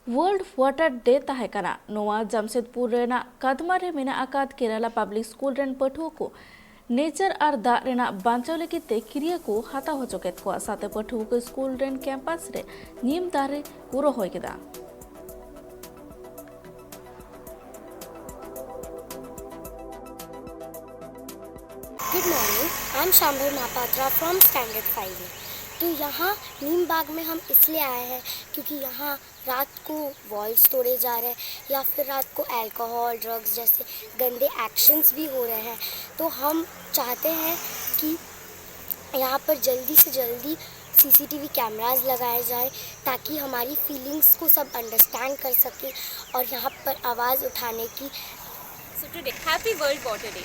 World water day तहकना नोआ जमशेदपुर रेना कदमा रे मेना आकाद केरला पब्लिक स्कूल रेन पठुआ को नेचर और दा रेना बांचाव लगिते क्रिया को हाता हो चुकेत को साथे पठुआ को स्कूल रेन कैंपस रे नीम दारे को रोहय केदा। Good morning, I am Shambhavi Mahapatra from standard 5 में। तो यहाँ नीम बाग में हम इसलिए आए हैं क्योंकि यहाँ रात को वॉल तोड़े जा रहे हैं या फिर रात को अल्कोहल ड्रग्स जैसे गंदे एक्शंस भी हो रहे हैं। तो हम चाहते हैं कि यहाँ पर जल्दी से जल्दी सीसीटीवी कैमरास लगाए जाए ताकि हमारी फीलिंग्स को सब अंडरस्टैंड कर सकें और यहाँ पर आवाज़ उठाने की। So today happy world water day.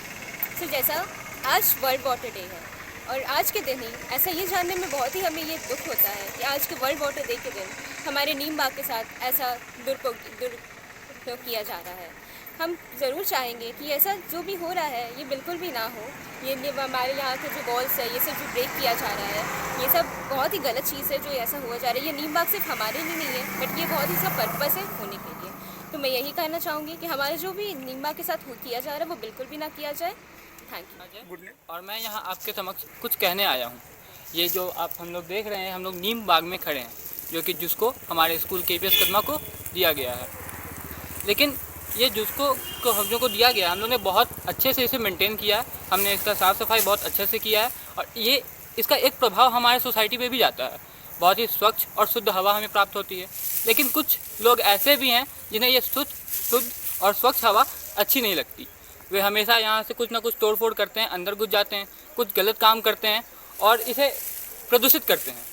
So जैसा आज वर्ल्ड वाटर डे है और आज के दिन ही ऐसा ये जानने में बहुत ही हमें ये दुख होता है कि आज के वर्ल्ड वाटर डे के दिन हमारे नीम बाग के साथ ऐसा दुरुपयोग किया जा रहा है। हम ज़रूर चाहेंगे कि ऐसा जो भी हो रहा है ये बिल्कुल भी ना हो। ये हमारे यहाँ के जो वॉल्स है ये सब जो ब्रेक किया जा रहा है ये सब बहुत ही गलत चीज़ है जो ऐसा हुआ जा रहा है। ये नीम बाग सिर्फ हमारे लिए नहीं है बट ये बहुत ही सब पर्पस है होने के लिए। तो मैं यही कहना चाहूँगी कि हमारा जो भी नीम बाग के साथ किया जा रहा है वो बिल्कुल भी ना किया जाए। Thank you. और मैं यहाँ आपके समक्ष कुछ कहने आया हूँ। ये जो आप हम लोग देख रहे हैं, हम लोग नीम बाग में खड़े हैं जो कि जिसको हमारे स्कूल KPS कदमा को दिया गया है। लेकिन ये जिसको हम लोग को दिया गया हम लोग ने बहुत अच्छे से इसे मेंटेन किया है। हमने इसका साफ़ सफाई बहुत अच्छे से किया है और ये इसका एक प्रभाव हमारे सोसाइटी पे भी जाता है। बहुत ही स्वच्छ और शुद्ध हवा हमें प्राप्त होती है। लेकिन कुछ लोग ऐसे भी हैं जिन्हें ये शुद्ध और स्वच्छ हवा अच्छी नहीं लगती। वे हमेशा यहाँ से कुछ ना कुछ तोड़ फोड़ करते हैं, अंदर घुस जाते हैं, कुछ गलत काम करते हैं और इसे प्रदूषित करते हैं।